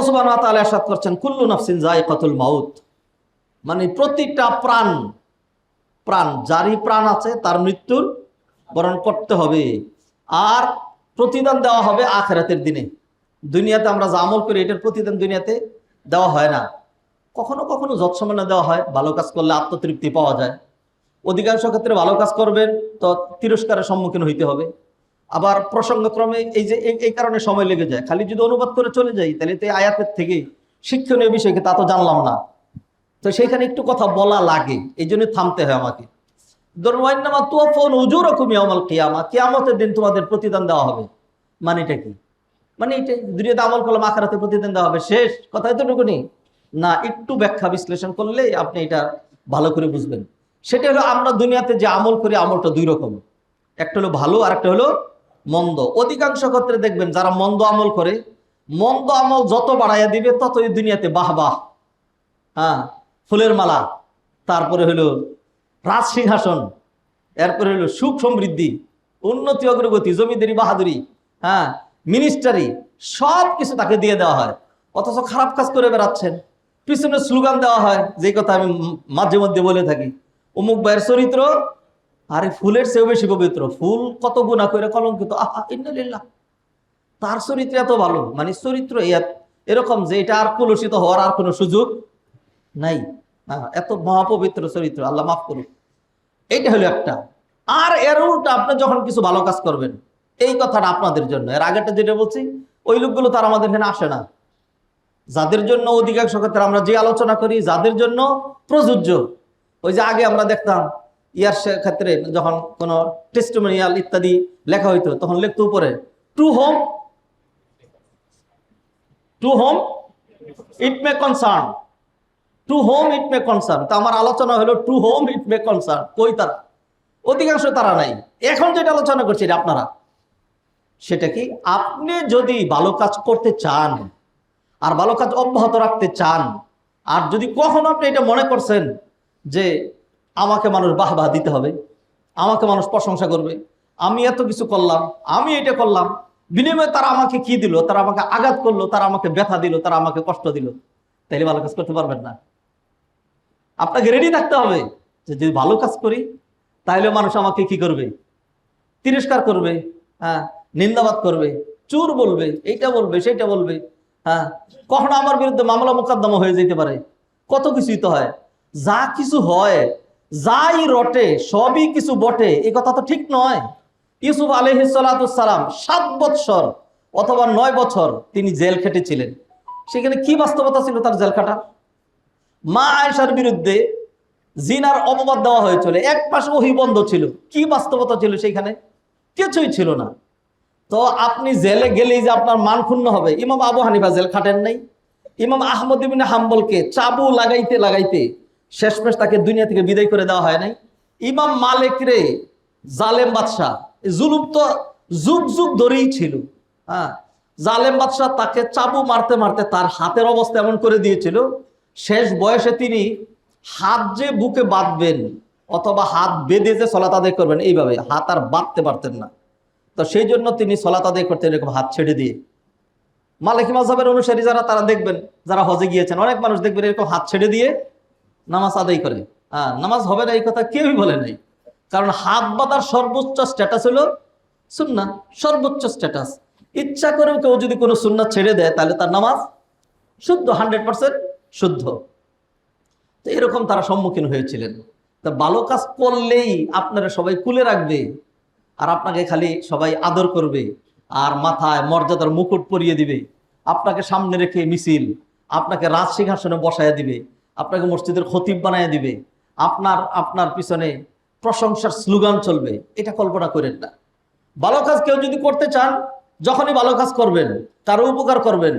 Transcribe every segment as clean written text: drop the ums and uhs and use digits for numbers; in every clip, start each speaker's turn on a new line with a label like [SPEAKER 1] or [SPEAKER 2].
[SPEAKER 1] আল্লাহ সুবহানাহু ওয়া তাআলা ইরশাদ করছেন কুল্লু নাফসিন যায়িকাতুল মাউত, মানে প্রতিটা প্রাণ যারই প্রাণ আছে তার মৃত্যুর বরণ করতে হবে। আর প্রতিদান দেওয়া হবে আখিরাতের দিনে। দুনিয়াতে আমরা যা আমল করি এটার প্রতিদান দুনিয়াতে দেওয়া হয় না। কখনো কখনো যৎসামান্য দেওয়া হয়, ভালো কাজ করলে আত্মতৃপ্তি পাওয়া যায়। অধিকাংশ ক্ষেত্রে ভালো কাজ করবেন তো তিরস্কারের সম্মুখীন হইতে হবে। আবার প্রসঙ্গক্রমে এই কারণে সময় লেগে যায়। খালি যদি অনুবাদ করে চলে যাই তাহলে তো এই আয়াতের থেকে শিক্ষণীয় বিষয়কে তা তো জানলাম না, তো সেইখানে একটু কথা বলা লাগে, এই জন্য থামতে হয় আমাকে। ধরুন ওয়াইন্নামা তুওয়াফাউনা উজুরাকুম ইয়াওমাল কিয়ামা, কিয়ামতের দিন তোমাদের প্রতিদান দেওয়া হবে। মানে এটা কি? মানে এটা দুনিয়াতে আমল করলাম আখিরাতে প্রতিদান দেওয়া হবে, শেষ কথা এতটুকুনি না। একটু ব্যাখ্যা বিশ্লেষণ করলে আপনি এটা ভালো করে বুঝবেন। সেটা হলো আমরা দুনিয়াতে যে আমল করি আমলটা দুই রকম, একটা হলো ভালো আর একটা হলো মন্দ। অধিকাংশ ক্ষেত্রে দেখবেন যারা মন্দ আমল করে, মন্দ আমল যত বাড়াইয়া দিবে ততই দুনিয়াতে বাহ বাহ, হ্যাঁ, ফুলের মালা, তারপরে হলো রাজ সিংহাসন, এরপরে হলো সুখ সমৃদ্ধি, উন্নতি অগ্রগতি, জমিদারি বাহাদুরি, হ্যাঁ, মিনিস্টারি, সব কিছু তাকে দিয়ে দেওয়া হয়। অথচ খারাপ কাজ করে বেড়াচ্ছেন, পিছনে স্লোগান দেওয়া হয়, যে কথা আমি মাঝে মধ্যে বলে থাকি, অমুক ভাইয়ের চরিত্র আরে ফুলের চেয়েও বেশি পবিত্র, ফুল কত গুনাহ করে কলঙ্কিত, আহা ইন্নালিল্লাহ, তার চরিত্র এত ভালো, মানে চরিত্র এরকম যে এটা আর কলুষিত হওয়ার আর কোনো সুযোগ নাই। হ্যাঁ, এত মহাপবিত্র চরিত্র, আল্লাহ মাফ করুক। এইটা হলো একটা। আর এর উল্টা আপনি যখন কিছু ভালো কাজ করবেন, এই কথাটা আপনাদের জন্য। এর আগেটা যেটা বলছি ওই লোকগুলো তার আমাদের এখানে আসে না। যাদের জন্য অধিকাংশ ক্ষেত্রে আমরা যে আলোচনা করি যাদের জন্য প্রযোজ্য, ওই যে আগে আমরা দেখতাম ইয়ার ক্ষেত্রে যখন কোনো টেস্টিমোনিয়াল ইত্যাদি লেখা হইতো তখন লিখতো উপরে টু হোম ইট মে কনসার্ন, টু হোম ইট মে কনসার্ন। তো আমার আলোচনা হলো টু হোম ইট মে কনসার্ন। কই তারা? অধিকাংশ তারা নাই। এখন যেটা আলোচনা করছি এটা আপনারা। সেটা কি? আপনি যদি ভালো কাজ করতে চান আর ভালো কাজ অব্যাহত রাখতে চান, আর যদি কখনো আপনি এটা মনে করছেন যে আমাকে মানুষ বাহবাহ দিতে হবে, আমাকে মানুষ প্রশংসা করবে, আমি এত কিছু করলাম, আমি এটা করলাম, বিনিময়ে তারা আমাকে কি দিল, তারা আমাকে আঘাত করলো, তারা আমাকে ব্যথা দিল, তারা আমাকে কষ্ট দিল, তাইলে ভালো কাজ করতে পারবেন না। আপনাকে রেডি থাকতে হবে যে যদি ভালো কাজ করি তাহলে মানুষ আমাকে কি করবে? তিরস্কার করবে, হ্যাঁ, নিন্দাবাদ করবে, চোর বলবে, এইটা বলবে, সেটা বলবে, হ্যাঁ, কখনো আমার বিরুদ্ধে মামলা মোকদ্দমা হয়ে যেতে পারে, কত কিছুই তো হয়। যা কিছু হয়, যাই রটে সবই কিছু বটে, এই কথা তো ঠিক নয়। ইউসুফ আলাইহিস সালাতুস সালাম 7 বৎসর অথবা 9 বছর তিনি জেল খেটেছিলেন। সেখানে কি বাস্তবতা ছিল তার জেল খাটা? মা আয়েশার বিরুদ্ধে জিনার অপবাদ দেওয়া হয়েছিল, 1 মাস ওহী বন্ধ ছিল। কি বাস্তবতা ছিল সেখানে? কিছুই ছিল না। তো আপনি জেলে গেলেই যে আপনার মান ক্ষুণ্ণ হবে? ইমাম আবু হানিফা জেল খাটেন নাই? ইমাম আহমদ ইবনে হাম্বলকে চাবু লাগাইতে লাগাইতে শেষমেশ তাকে দুনিয়া থেকে বিদায় করে দেওয়া হয় নাই? ইমাম মালিক রে জালেম বাদশাহ, জুলুম তো যুগ যুগ ধরেই ছিল, হ্যাঁ, জালেম বাদশাহ তাকে চাবু মারতে মারতে তার হাতের অবস্থা এমন করে দিয়েছিল, শেষ বয়সে তিনি হাত যে বুকে বাঁধবেন অথবা হাত বেঁধে যে সলাত আদায় করবেন এইভাবে হাত আর বাঁধতে পারতেন না। তো সেই জন্য তিনি সলাত আদায় করতেন এরকম হাত ছেড়ে দিয়ে। মালিকি মাযহাবের অনুসারী যারা, তারা দেখবেন, যারা হজে গিয়েছেন, অনেক মানুষ দেখবেন এরকম হাত ছেড়ে দিয়ে নামাজ আদায় করে। হ্যাঁ, নামাজ হবে না এই কথা কেউই বলে নাই, কারণ হাত বাঁধার সর্বোচ্চ স্ট্যাটাস হলো সুন্নাহ, সর্বোচ্চ স্ট্যাটাস। ইচ্ছা করেও কেউ যদি কোনো সুন্নাহ ছেড়ে দেয় তাহলে তার নামাজ শুদ্ধ, 100% শুদ্ধ। তো এরকম তারা সম্মুখীন হয়েছিলেন। তা ভালো কাজ করলেই আপনারা সবাই কুলে রাখবে, আর আপনাকে খালি সবাই আদর করবে, আর মাথায় মর্যাদার মুকুট পরিয়ে দিবে, আপনাকে সামনে রেখে মিছিল, আপনাকে রাজ সিংহাসনে বসায় দিবে, আপনাকে মসজিদের খতিব বানায় দিবে, আপনার পিছনে প্রশংসার স্লোগান চলবে, এটা কল্পনা করেন না। ভালো কাজ কেউ যদি করতে চান, যখনই ভালো কাজ করবেন, কারো উপকার করবেন,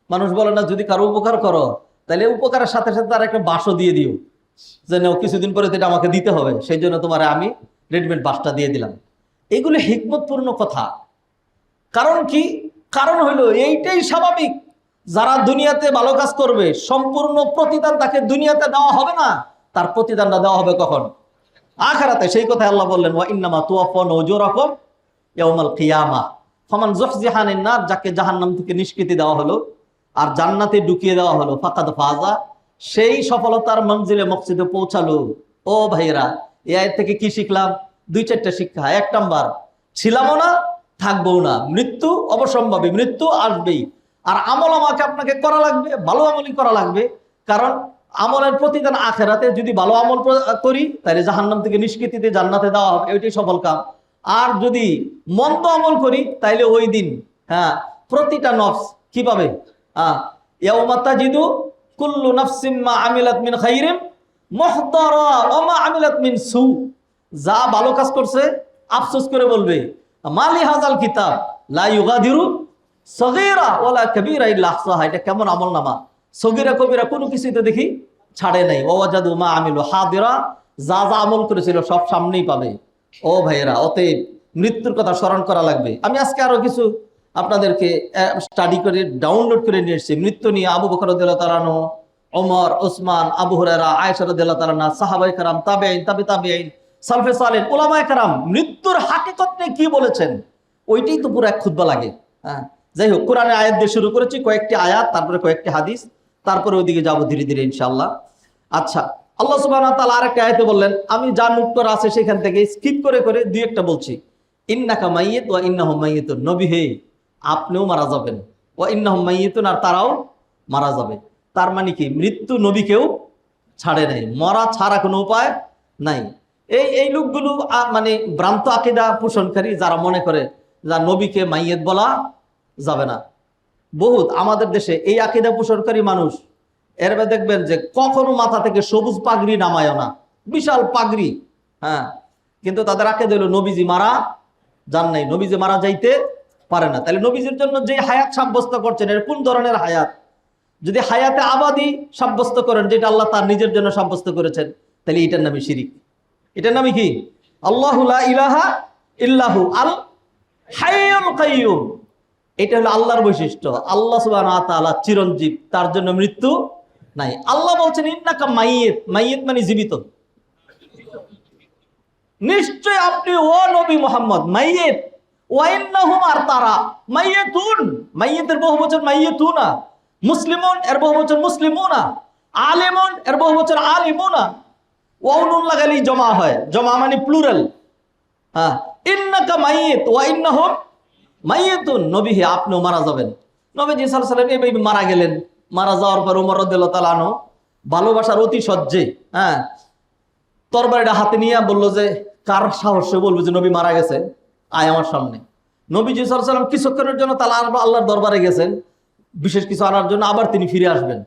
[SPEAKER 1] মানুষ বলে না যদি কারো উপকার করো তাহলে উপকারের সাথে সাথে তার একটা বাসও দিয়ে দিও, যে কিছুদিন পরে এটা আমাকে দিতে হবে, সেই জন্য তোমার আমি রেডিমেড বাসটা দিয়ে দিলাম। এগুলো হিকমতপূর্ণ কথা। কারণ কি? কারণ হলো এইটাই স্বাভাবিক, যারা দুনিয়াতে ভালো কাজ করবে সম্পূর্ণ প্রতিদান তাকে দুনিয়াতে দেওয়া হবে না, তার প্রতিদানটা দেওয়া হবে কখন? আখিরাতে। সেই কথা আল্লাহ বললেন ওয়া ইন্নামা তুওয়াফাউনা উজুরাকুম ইয়াউমাল কিয়ামাহ ফামান যুহজিহা আনিন নার, যাকে জাহান্নাম থেকে নিষ্কৃতি দেওয়া হলো আর জান্নাতে ঢুকিয়ে দেওয়া হলো, ফাকাদ ফাজা, সেই সফলতার মঞ্জিলে মকসিদে পৌঁছালো। ও ভাইয়েরা, এই আয়াত থেকে কি শিখলাম? 2-4টা শিক্ষা। 1 নাম্বার, ছিলামও না থাকবো না, মৃত্যু অবসম্ভাবী, মৃত্যু আসবেই। আর আমল আমাকে আপনাকে করা লাগবে, ভালো আমলই করা লাগবে। কারণ আমলের প্রতিদান আখেরাতে। যদি ভালো আমল করি তাহলে জাহান্নাম থেকে নিষ্কৃতিতে জান্নাতে দেওয়া হবে, ওইটাই সফল কাম। আর যদি মন্দ আমল করি তাইলে ওই দিন প্রতিটা নফস কি পাবে? ইয়াউমা তাজিদু কুল্লু নাফসিম মা আমিলাত মিন খাইরিন মুহদারা ওয়া মা আমিলাত মিন সু। যা ভালো কাজ করছে আফসোস করে বলবে, মালি হাযাল কিতাব লা ইউগাদিরু সগীরা ওয়ালা কাবীরা ইল্লা আহসাহা। এটা কেমন আমল নামা? সগীরা কবিরা কোনো কিছুই তো দেখি ছাড়ে নাই। ওয়াজাদু মা আমিলু হাদিরা, যা যা আমল করেছিল সব সামনেই পাবে। ও ভাইয়েরা, অতএব মৃত্যুর কথা স্মরণ করা লাগবে। আমি আজকে আরো কিছু আপনাদেরকে স্টাডি করে ডাউনলোড করে নিয়ে এসেছি মৃত্যু নিয়ে। আবু বকর রাদিয়াল্লাহু তাআলা আনহু, ওমর, ওসমান, আবু হুরায়রা, আয়েশা রাদিয়াল্লাহু তাআলা আনহা, সাহাবায়ে কেরাম, তাবেঈন, তাবেঈন, সালফে সালেহ, উলামায়ে কেরাম মৃত্যুর হাকিকত নিয়ে কি বলেছেন, ওইটাই তো পুরো এক খুতবা লাগে। যাই হোক, কোরআনের আয়াত দিয়ে শুরু করেছি, কয়েকটি আয়াত, তারপরে কয়েকটি হাদিস, তারপরে ওইদিকে যাবো ধীরে ধীরে ইনশাআল্লাহ। আচ্ছা, আল্লাহ সুবহানাহু ওয়া তাআলা আরেকটা আয়াতে বললেন, আমি যা নোট করা আছে সেখান থেকে স্কিপ করে করে 2-1টা বলছি। ইন্নাকা মাইয়িত ওয়া ইন্নাহুম মাইয়িতুন, নবী হে আপনিও মারা যাবেন, ওয়া ইন্নাহুম মাইয়িতুন, আর তারাও মারা যাবে। তার মানে কি? মৃত্যু নবীকেও ছাড়ে নাই, মরা ছাড়া কোনো উপায় নাই। এই লোকগুলো মানে ভ্রান্ত আকীদা পোষণকারী, যারা মনে করে যা নবীকে মাইয়িত বলা যাবে না। বহুত আমাদের দেশে এই আকীদা পোষণকারী মানুষ, এর দেখবেন যে কখনো মাথা থেকে সবুজ পাগড়ি নামায় না, বিশাল পাগড়ি। কিন্তু তাদের আকীদা হলো নবীজি মারা যান নাই, নবীজি মারা যাইতে পারে না। তাহলে নবীজির জন্য যে হায়াত সাব্যস্ত করছেন, এর কোন ধরনের হায়াত? যদি হায়াতে আবাদি সাব্যস্ত করেন, যেটা আল্লাহ তার নিজের জন্য সাব্যস্ত করেছেন, তাহলে এটার নামই শিরিক। এটার নামই কি? আল্লাহু লা ইলাহা ইল্লাহু আল হাইয়ুল কাইয়্যুম। এটা হলো আল্লাহর বৈশিষ্ট্য। আল্লাহ সুবহানাহু ওয়া তাআলা চিরঞ্জীব, তার জন্য মৃত্যু নাই। আল্লাহ বলছেন ইন্নাকা মাইয়িত, মাইয়িত মানে জীবিত। নিশ্চয় আপনি ও নবী মুহাম্মদ মাইয়িত, ওয়া ইন্নাহুম, আর তারা মাইয়িতুন। মাইয়িতের বহুবচন মাইয়িতুনা, মুসলিমুন এর বহুবচন মুসলিমুনা, আলিমুন এর বহুবচন আলিমুনা। ওয়া নুন লাগালেই জমা হয়, জমা মানে প্লুরাল। ইন্নাকা মাইয়িত ওয়া ইন্নাহুম মাইয়িতুন, নবী হে আপনিও মারা যাবেন। নবীজি সাল্লাল্লাহু আলাইহি ওয়াসাল্লাম এইভাবে মারা গেলেন। মারা যাওয়ার পর ওমর রাদিয়াল্লাহু তাআলা আনহু ভালোবাসার অতি সহ্যে তরবারিটা হাতে নিয়ে বললো যে, কার সাহসে বলবো যে নবী মারা গেছে, আয় আমার সামনে। নবীজি সাল্লাল্লাহু আলাইহি ওয়াসাল্লাম কিছুক্ষণের জন্য তাআলা আল্লাহর দরবারে গেছেন, বিশেষ কিছু আনার জন্য, আবার তিনি ফিরে আসবেন।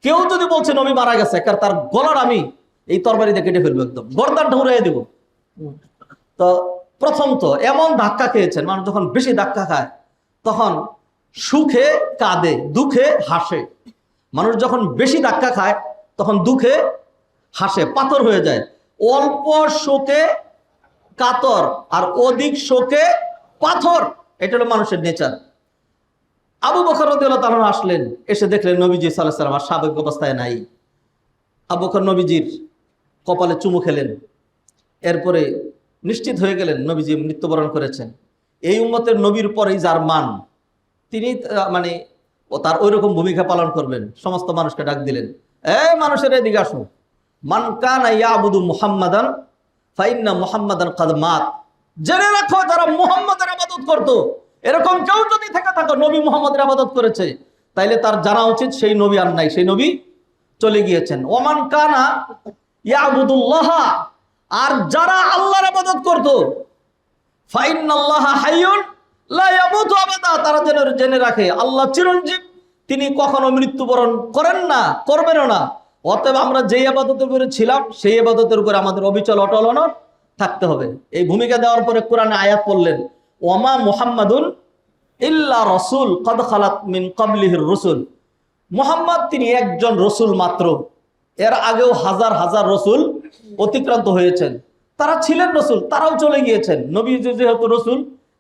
[SPEAKER 1] কেউ যদি বলছে নবী মারা গেছে, তার গলার আমি এই তরবারিতে কেটে ফেলবো, একদম গর্দানটা উড়িয়ে দেব। তো প্রথম তো এমন ধাক্কা খেয়েছেন, মানুষ যখন বেশি ধাক্কা খায় তখন সুখে কাঁদে, দুঃখে হাসে। মানুষ যখন বেশি ধাক্কা খায় তখন দুঃখে হাসে, পাথর হয়ে যায়। অল্প শোকে কাতর, আর অধিক শোকে পাথর, এটা হলো মানুষের নেচার। আবু বকর রাদিয়াল্লাহু তাআলা আসলেন, এসে দেখলেন নবীজি সাল্লাল্লাহু আলাইহি ওয়াসাল্লাম আর স্বাভাবিক অবস্থায় নাই। আবু বকর নবীজির কপালে চুমু খেলেন, এরপরে নিশ্চিত হয়ে গেলেন নবীজি মৃত্যুবরণ করেছেন। এই উম্মতের নবীর পরেই যার মান, তিনি মানে ও তার ওই রকম ভূমিকা পালন করবেন। সমস্ত মানুষকে ডাক দিলেন, এই মানুষের এদিকে আসো, মান কানা ইয়াবুদু মুহাম্মাদান ফাইন্না মুহাম্মাদান কাদ মাত। জেনে রাখো, যারা মুহাম্মাদের ইবাদত করতো, এরকম কেউ যদি থেকে থাকো নবী মুহাম্মাদের ইবাদত করেছে, তাইলে তার জানা উচিত সেই নবী আর নাই, সেই নবী চলে গিয়েছেন। ওমান কানা ইয়াবুদুল্লাহ, আর যারা আল্লাহর ইবাদত করতো, ফাইন্নাল্লাহা হাইয়ুন লা ইয়ামুতু আবাদা, তারা যেন জেনে রাখে আল্লাহ চিরঞ্জীব, তিনি কখনো মৃত্যুবরণ করেন না, করবেনও না। অতএব আমরা যেই ইবাদতের উপরে ছিলাম, সেই ইবাদতের উপরে আমাদের অবিচল অটল অনড় থাকতে হবে। এই ভূমিকা দেওয়ার পরে কোরআনে আয়াত পড়লেন, ওয়ামা মুহাম্মাদুন ইল্লা রাসূল কদ খালাত মিন ক্বাবলিহির রাসূল। মুহাম্মদ তিনি একজন রসুল মাত্র, এর আগেও হাজার হাজার রসুল অতিক্রান্ত হয়েছেন, তারা ছিলেন রসুল, তারাও চলে গিয়েছেন। নবী যেহেতু রসুল,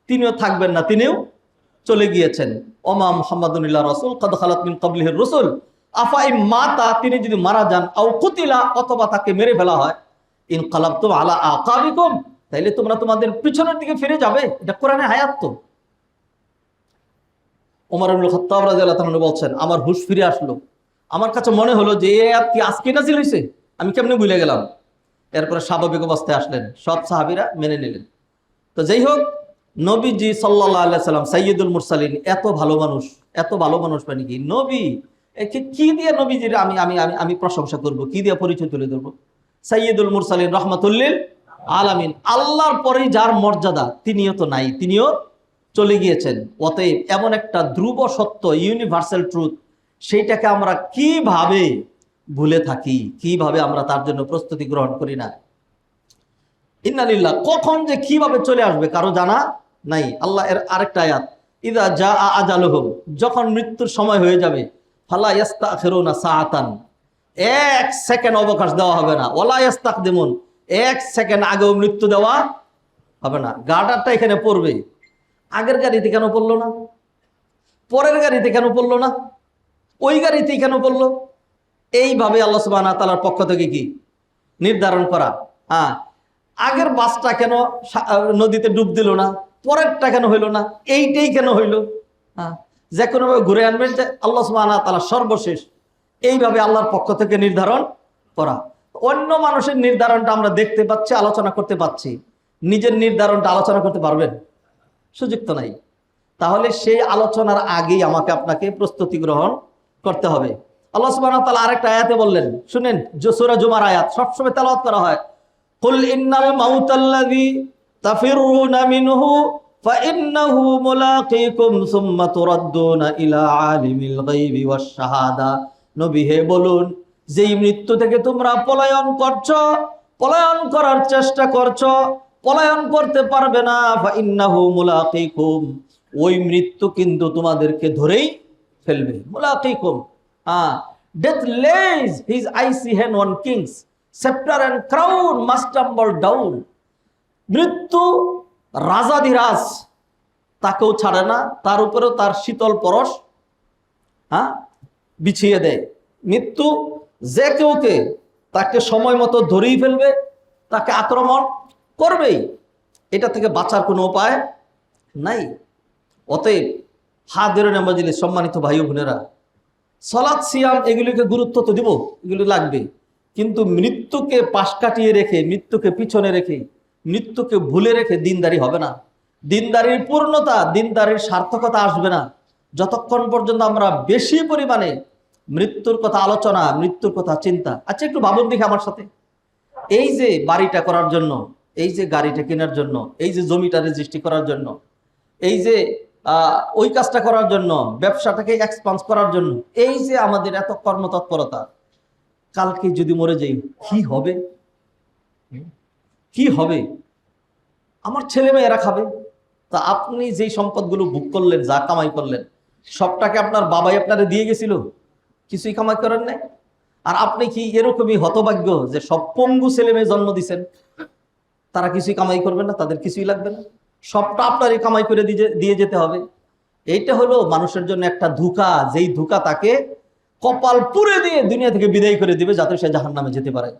[SPEAKER 1] তিনিও থাকবেন না, তিনিও চলে গিয়েছেন। ওমা মুহাম্মাদুন ইল্লা রাসূল কদ খালাত মিন ক্বাবলিহির রাসূল আফা ইম মাতা, তিনি যদি মারা যান, আও কুতিলা, অথবা তাকে মেরে ফেলা হয়, ইনকালাবতুম আলা আকাবিকুম, তাইলে তোমরা তোমাদের পিছনের দিকে ফিরে যাবে। এটা কোরআনের আয়াত। তো ওমর ইবনুল খাত্তাব রাদিয়াল্লাহু তাআলা বলছেন, আমার হুঁশ ফিরে আসলো, আমার কাছে মনে হলো যে এই আয়াত কি আজকে নাজিল হয়েছে, আমি কেমনে ভুলে গেলাম। এরপরে স্বাভাবিক অবস্থায় আসলেন, সব সাহাবীরা মেনে নিলেন। তো যাই হোক, নবীজি সাল্লাল্লাহু আলাইহি সাল্লাম সাইয়্যিদুল মুরসালিন, এত ভালো মানুষ, এত ভালো মানুষ মানে কি নবী, একে কি দিয়ে নবীজির আমি আমি আমি আমি প্রশংসা করব, কি দিয়ে পরিচয় তুলে ধরবো। সাইয়্যিদুল মুরসালিন রাহমাতুল্লিল আলামিন, আল্লাহর পরেই যার মর্যাদা, তিনিও তো নাই, তিনিও চলে গিয়েছেন। অতএব এমন একটা ধ্রুব সত্য, ইউনিভার্সাল ট্রুথ, সেইটাকে আমরা কিভাবে ভুলে থাকি, কিভাবে আমরা তার জন্য প্রস্তুতি গ্রহণ করি না। ইন্নালিল্লাহ, কখন যে কিভাবে চলে আসবে কারো জানা নাই। আল্লাহ এর আরেকটা আয়াত, ইদা জা আজালুহুম, যখন মৃত্যুর সময় হয়ে যাবে, ফালা ইস্তাখিরুনা সাআতান, এক সেকেন্ড অবকাশ দেওয়া হবে না, ওয়ালা ইস্তাকদিমুন, এক সেকেন্ড আগেও মৃত্যু দেওয়া হবে না। গার্ডারটা এখানে পড়বে, আগের গাড়িতে কেন পড়লো না, পরের গাড়িতে কেন পড়লো না, ওই গাড়িতেই কেন পড়লো? এইভাবে আল্লাহ সুবহানাহু ওয়া তাআলার পক্ষ থেকে কি নির্ধারণ করা। হ্যাঁ, আগের বাসটা কেন নদীতে ডুব দিল না, পরেরটা কেন হইল না, এইটাই কেন হইল? হ্যাঁ, যে কোনোভাবে ঘুরে আনবেন যে আল্লাহ সুবহানাহু ওয়া তাআলা সর্বশেষ, এইভাবে আল্লাহর পক্ষ থেকে নির্ধারণ করা। অন্য মানুষের নির্ধারণটা আমরা দেখতে পাচ্ছি, আলোচনা করতে পাচ্ছি, নিজের নির্ধারণটা আলোচনা করতে পারবেন? সুযোগ তো নাই। তাহলে সেই আলোচনার আগেই আমাকে আপনাকে প্রস্তুতি গ্রহণ করতে হবে। আল্লাহ সুবহানাহু ওয়া তাআলা আরেকটা আয়াতে বললেন, শুনেন, সূরা জুমার আয়াত সবসময় তেলাওয়াত করা হয়, কুল ইন্নাল মাউতাল্লাযী তাফিরুনা মিনহু ফাইন্নাহু মুলাকীকুম সুম্মা তুরাদ্দুনা ইলা আলিমিল গায়বি ওয়াশ শাহাদা। নবী হে বলুন, যেই মৃত্যু থেকে তোমরা পলায়ন করছো, পলায়ন করার চেষ্টা করছো, পলায়ন করতে পারবে না, ফাইন্নাহু মুলাকীকুম, ওই মৃত্যু কিন্তু তোমাদেরকে ধরেই ফেলবে। মুলাকীকুম, death lays his icy hand on kings, scepter and crown must tumble down. মৃত্যু রাজাধিরাজ, তাকেও ছাড়ে না, তার উপরেও তার শীতল পরশ বিছিয়ে দেয়। মৃত্যু যে কেউকে তাকে সময় মতো ধরেই ফেলবে, তাকে আক্রমণ করবেই, এটা থেকে বাঁচার কোনো উপায় নাই। অতএব হাদিরিন মাজলিস, সম্মানিত ভাই ও বোনেরা, সালাত সিয়াম এগুলিকে গুরুত্ব তো দিব, এগুলি লাগবে, কিন্তু মৃত্যুকে পাশ কাটিয়ে রেখে, মৃত্যুকে পিছনে রেখে, মৃত্যুকে ভুলে রেখে দিনদারি হবে না। দিনদারির পূর্ণতা, দিনদারির সার্থকতা আসবে না যতক্ষণ পর্যন্ত আমরা বেশি পরিমাণে মৃত্যুর কথা আলোচনা, মৃত্যুর কথা চিন্তা। আচ্ছা, একটু ভাবুন দেখি আমার সাথে, এই যে বাড়িটা করার জন্য, এই যে গাড়িটা কেনার জন্য, এই যে জমিটা রেজিস্ট্রি করার জন্য, এই যে ওই কাজটা করার জন্য, ব্যবসাটাকে এক্সপান্স করার জন্য, এই যে আমাদের এত কর্মতৎপরতা, কালকে যদি মরে যাই কি হবে? কি হবে? আমার ছেলে মেয়েরা খাবে। তা আপনি যেই সম্পদগুলো ভোগ করলেন, যা কামাই করলেন, সবটাকে আপনার বাবাই আপনারে দিয়ে গেছিল? কিছুই কামাই করেন নাই। আর আপনি কি এরকমই হতভাগ্য যে সব পঙ্গু ছেলে মেয়ে জন্ম দিচ্ছেন, তারা কিছুই কামাই করবে না, তাদের কিছুই লাগবে না, সবটা আপনারই কামাই করে দিয়ে যেতে হবে? এইটা হলো মানুষের জন্য একটা ধোঁকা, যেই ধোঁকা তাকে কপাল পুড়ে দিয়ে দুনিয়া থেকে বিদায় করে দিবে, যাতে সে জাহান্নামে যেতে পারে।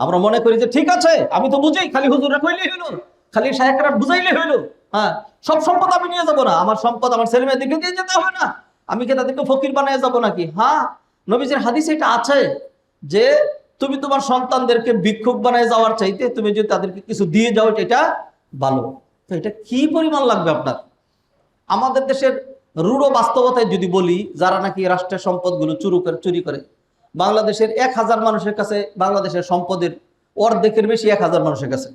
[SPEAKER 1] আমরা মনে করি যে ঠিক আছে, আমি তো বুঝাই, খালি হুজুররা কইলেই হইলো, খালি শায়েখরা বুঝাইলে হইলো, হ্যাঁ, সব সম্পদ আমি নিয়ে যাবো না, আমার সম্পদ আমার ছেলে মেয়েদেরকে দিয়ে যেতে হবে না, আমি কি তাদেরকে ফকির বানিয়ে যাবো নাকি? হ্যাঁ, নবীজির হাদিসে এটা আছে যে তুমি তোমার সন্তানদেরকে ভিক্ষুক বানায় যাওয়ার চাইতে তুমি যদি তাদেরকে কিছু দিয়ে যাও, এটা ভালো। তো এটা কি পরিমাণ লাগবে আপনার? আমাদের দেশের রূঢ় বাস্তবতায় যদি বলি, যারা নাকি রাষ্ট্রের সম্পদগুলো চুরি করে, বাংলাদেশের 1000 মানুষের কাছে বাংলাদেশের সম্পদের অর্ধেকের বেশি 1000 মানুষের কাছে,